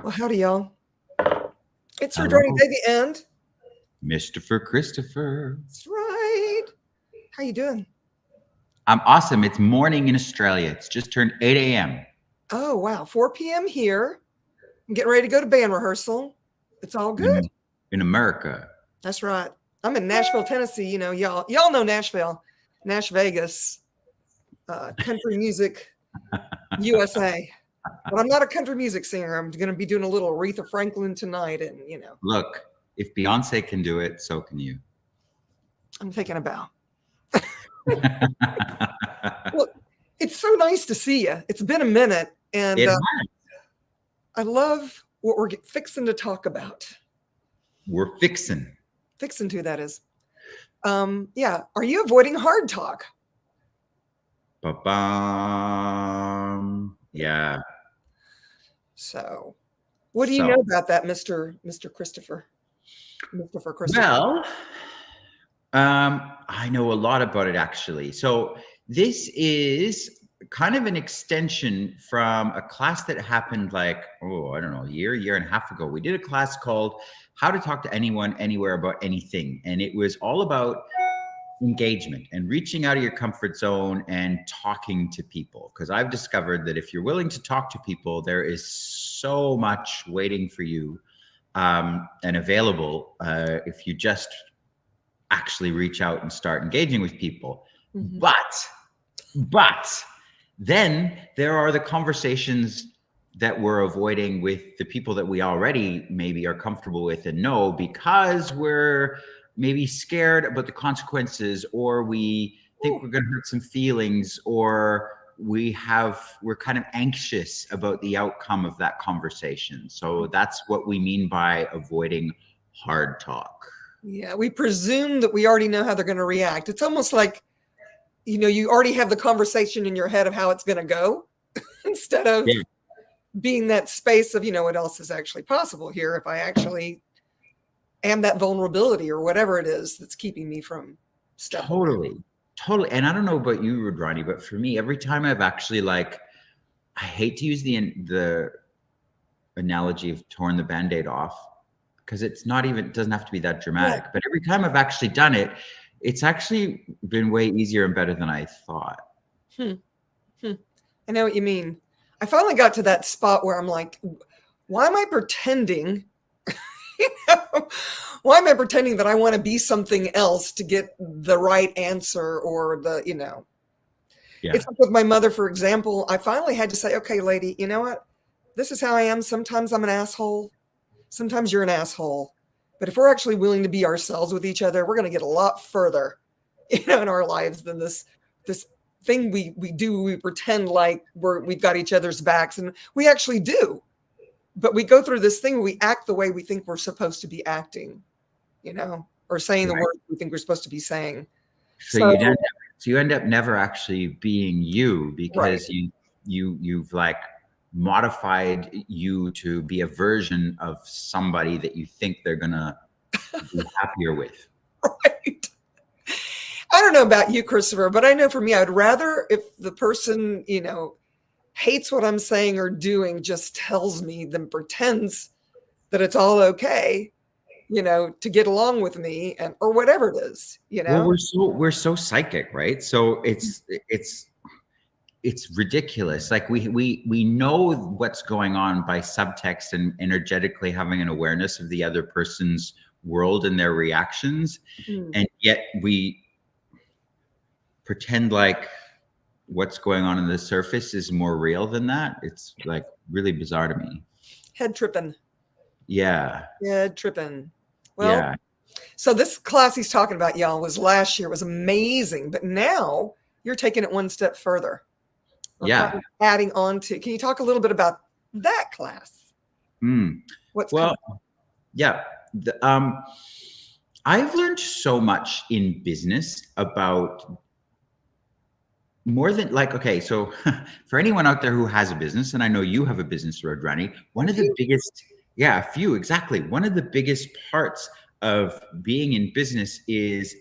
Well, howdy, y'all. It's Hello, Rudrani Devi and Mr. Christopher. that's right. How you doing? I'm awesome. It's morning in Australia. It's just turned 8 a.m. Oh, wow. 4 p.m. here. I'm getting ready to go to band rehearsal. It's all good. in America. That's right. I'm in Nashville, Tennessee. You know, y'all know Nashville, Nash Vegas, country music, USA. But I'm not a country music singer. I'm going to be doing a little Aretha Franklin tonight, and Look, if Beyonce can do it, so can you. I'm taking a bow. Well, it's so nice to see you. It's been a minute, and I love what we're fixing to talk about. We're fixing to, that is. Yeah. Are you avoiding hard talk? Ba-bum. Yeah. So, what do you know about that, Mr. Christopher? Mr. Christopher. Well, I know a lot about it, actually. So this is kind of an extension from a class that happened I don't know, a year and a half ago. We did a class called How to Talk to Anyone, Anywhere About Anything. And it was all about engagement and reaching out of your comfort zone and talking to people. Because I've discovered that if you're willing to talk to people, there is so much waiting for you and available if you just actually reach out and start engaging with people. Mm-hmm. But then there are the conversations that we're avoiding with the people that we already maybe are comfortable with and know, because we're maybe scared about the consequences, or we think we're going to hurt some feelings, or we're kind of anxious about the outcome of that conversation. So that's what we mean by avoiding hard talk. Yeah, we presume that we already know how they're going to react. It's almost like, you already have the conversation in your head of how it's going to go instead of being that space of, what else is actually possible here if I actually am that vulnerability or whatever it is that's keeping me from stepping. Totally. And I don't know about you, Rudrani, but for me, every time I've actually I hate to use the analogy of torn the Band-Aid off, because it doesn't have to be that dramatic. Yeah. But every time I've actually done it, it's actually been way easier and better than I thought. I know what you mean. I finally got to that spot where I'm like, why am I pretending? Why am I pretending that I want to be something else to get the right answer or Yeah. It's like with my mother, for example. I finally had to say, okay, lady, you know what? This is how I am. Sometimes I'm an asshole. Sometimes you're an asshole. But if we're actually willing to be ourselves with each other, we're going to get a lot further, in our lives than this thing we do. We pretend like we've got each other's backs, and we actually do. But we go through this thing where we act the way we think we're supposed to be acting, or saying the words we think we're supposed to be saying. So you end up never actually being you, because you've modified you to be a version of somebody that you think they're gonna be happier with. Right. I don't know about you, Christopher, but I know for me, I'd rather if the person, hates what I'm saying or doing, just tells me than pretends that it's all okay, to get along with me or whatever it is, Well, we're so psychic, right? So it's ridiculous. We know what's going on by subtext and energetically having an awareness of the other person's world and their reactions. And yet we pretend like what's going on in the surface is more real than that. It's really bizarre to me. Head tripping. Yeah. Head tripping. Well, so this class he's talking about, y'all, was last year. It was amazing. But now you're taking it one step further. Yeah. Adding on to, can you talk a little bit about that class? I've learned so much in business about more than so for anyone out there who has a business, and I know you have a business, Rudrani, one of the biggest, one of the biggest parts of being in business is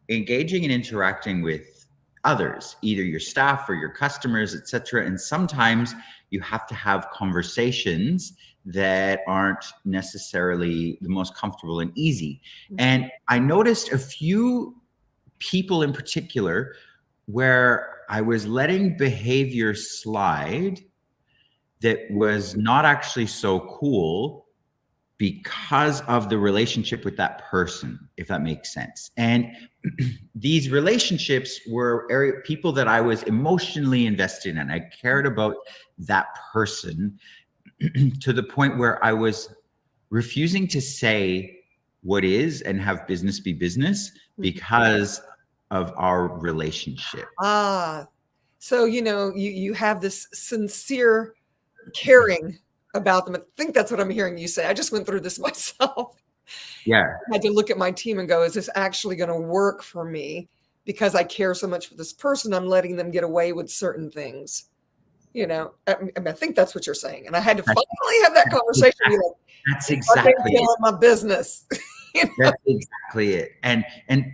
engaging and interacting with others, either your staff or your customers, etc. And sometimes you have to have conversations that aren't necessarily the most comfortable and easy. And I noticed a few people in particular where I was letting behavior slide that was not actually so cool because of the relationship with that person, if that makes sense. And these relationships were people that I was emotionally invested in. I cared about that person to the point where I was refusing to say what is and have business be business because of our relationship. So, you have this sincere caring about them. I think that's what I'm hearing you say. I just went through this myself. Yeah. I had to look at my team and go, is this actually going to work for me? Because I care so much for this person, I'm letting them get away with certain things. I think that's what you're saying. And I had to finally have that conversation. That's exactly it. My business. That's exactly it. And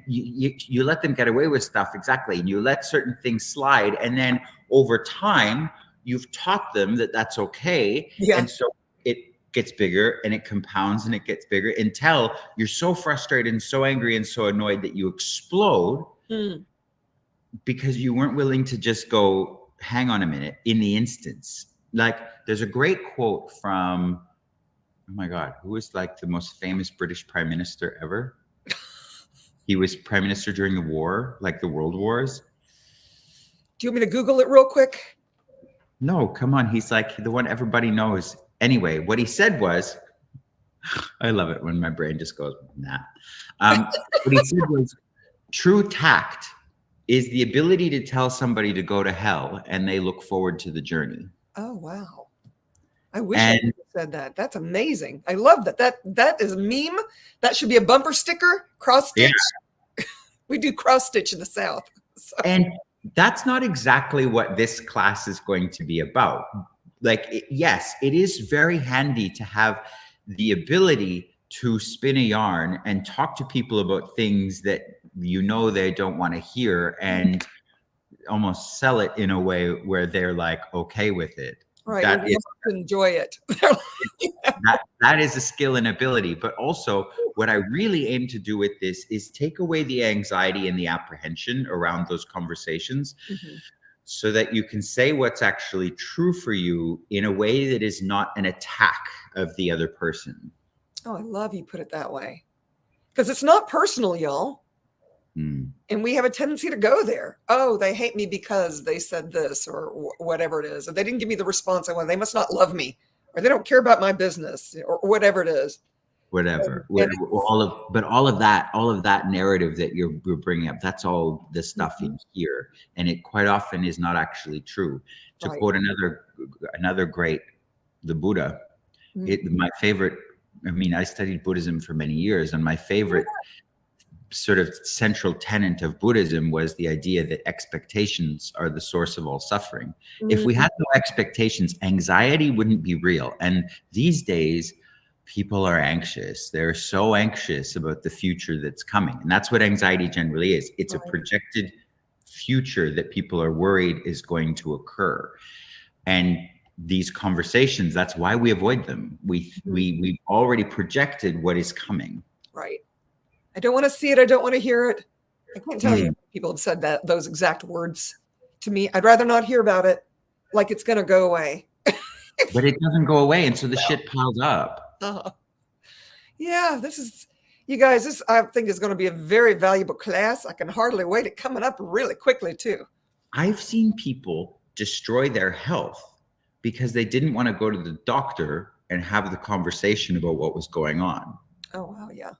you let them get away with stuff. Exactly. And you let certain things slide. And then over time, you've taught them that that's okay. Yeah. And so it gets bigger and it compounds and it gets bigger until you're so frustrated and so angry and so annoyed that you explode because you weren't willing to just go, hang on a minute, in the instance. Like, there's a great quote from, oh my God, who was like the most famous British prime minister ever? He was prime minister during the war, like the world wars. Do you want me to Google it real quick? No, come on. He's like the one everybody knows. Anyway, what he said was, I love it when my brain just goes, nah. What he said was, true tact is the ability to tell somebody to go to hell and they look forward to the journey. Oh, wow. I wish I had said that. That's amazing. I love that. That is a meme. That should be a bumper sticker, cross stitch. Yeah. We do cross stitch in the South. So. And that's not exactly what this class is going to be about. Like, yes, it is very handy to have the ability to spin a yarn and talk to people about things that they don't want to hear and almost sell it in a way where they're like okay with it. Right. That is, enjoy it. that is a skill and ability. But also what I really aim to do with this is take away the anxiety and the apprehension around those conversations so that you can say what's actually true for you in a way that is not an attack of the other person. Oh, I love you put it that way. Because it's not personal, y'all. And we have a tendency to go there. Oh, they hate me because they said this or whatever it is. Or they didn't give me the response I wanted. They must not love me or they don't care about my business or whatever it is. Whatever. All of that narrative that you're bringing up, that's all the stuff in here. And it quite often is not actually true. To quote another great, the Buddha, my favorite, I studied Buddhism for many years, and my favorite sort of central tenet of Buddhism was the idea that expectations are the source of all suffering. If we had no expectations, anxiety wouldn't be real. And these days, people are anxious. They're so anxious about the future that's coming. And that's what anxiety generally is. It's a projected future that people are worried is going to occur. And these conversations, that's why we avoid them. We've already projected what is coming. Right. I don't want to see it. I don't want to hear it. I can't tell you people have said those exact words to me. I'd rather not hear about it, like it's going to go away. But it doesn't go away, and so the shit piles up. Yeah, you guys, this I think is going to be a very valuable class. I can hardly wait. It's coming up really quickly too. I've seen people destroy their health because they didn't want to go to the doctor and have the conversation about what was going on. Oh, wow, yeah.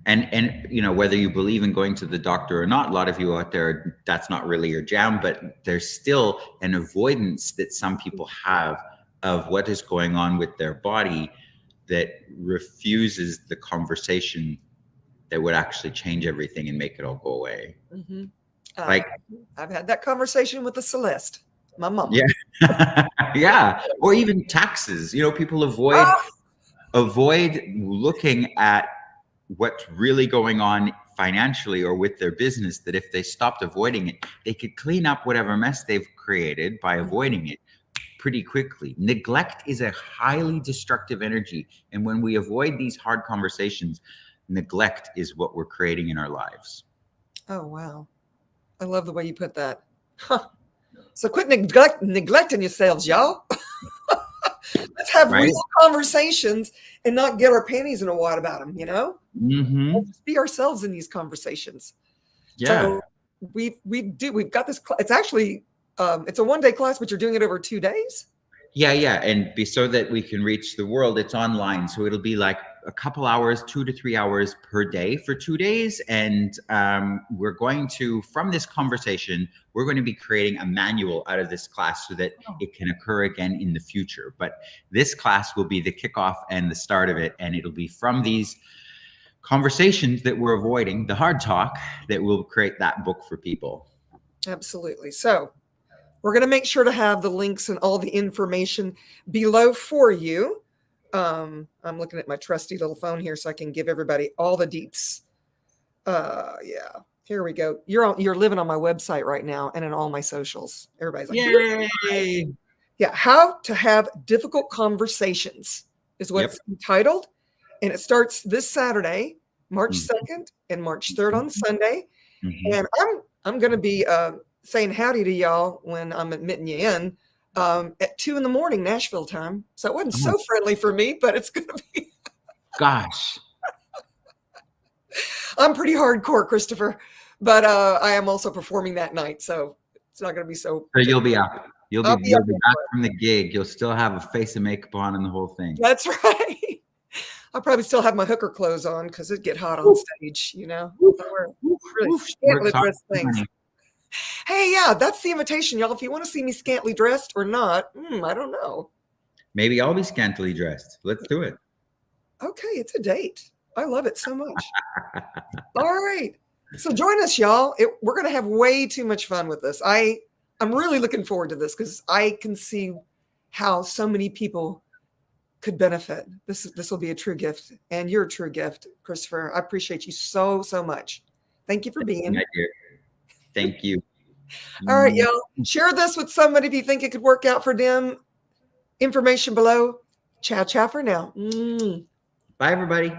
And whether you believe in going to the doctor or not, a lot of you out there, that's not really your jam, but there's still an avoidance that some people have of what is going on with their body that refuses the conversation that would actually change everything and make it all go away. Like I've had that conversation with the Celeste, my mom. Yeah. Yeah. Or even taxes, people avoid looking at what's really going on financially or with their business, that if they stopped avoiding it, they could clean up whatever mess they've created by avoiding it pretty quickly. Neglect is a highly destructive energy. And when we avoid these hard conversations, neglect is what we're creating in our lives. Oh, wow. I love the way you put that. Huh. So quit neglecting yourselves, y'all. Let's have Right? real conversations and not get our panties in a wad about them, Mm-hmm. Let's just be ourselves in these conversations. Yeah. So we've got this. It's actually it's a 1-day class, but you're doing it over 2 days. Yeah, and so that we can reach the world, it's online. So it'll be like a couple hours, 2 to 3 hours per day for 2 days. And we're going to, from this conversation, we're going to be creating a manual out of this class so that it can occur again in the future. But this class will be the kickoff and the start of it. And it'll be from these conversations that we're avoiding, the hard talk, that will create that book for people. Absolutely. So we're going to make sure to have the links and all the information below for you. I'm looking at my trusty little phone here so I can give everybody all the deets. Yeah, here we go. You're living on my website right now and in all my socials. Everybody's like, yay! Yeah, how to have difficult conversations is what it's entitled. And it starts this Saturday, March 2nd and March 3rd on Sunday. And I'm going to be saying howdy to y'all when I'm admitting you in at 2 a.m. Nashville time. So it wasn't so friendly for me, but it's going to be. Gosh. I'm pretty hardcore, Christopher, but I am also performing that night. So it's not going to be so. So you'll be up. You'll be back from the gig. You'll still have a face of makeup on and the whole thing. That's right. I'll probably still have my hooker clothes on because it'd get hot on stage, We're really scantily dressed things. Hey, yeah, that's the invitation, y'all. If you want to see me scantily dressed or not, I don't know. Maybe I'll be scantily dressed. Let's do it. Okay, it's a date. I love it so much. All right. So join us, y'all. We're going to have way too much fun with this. I'm really looking forward to this because I can see how so many people could benefit. This will be a true gift, and you're a true gift, Christopher. I appreciate you so much. Thank you for being here. Thank you. All right, y'all. Share this with somebody if you think it could work out for them. Information below. Ciao for now. Bye, everybody.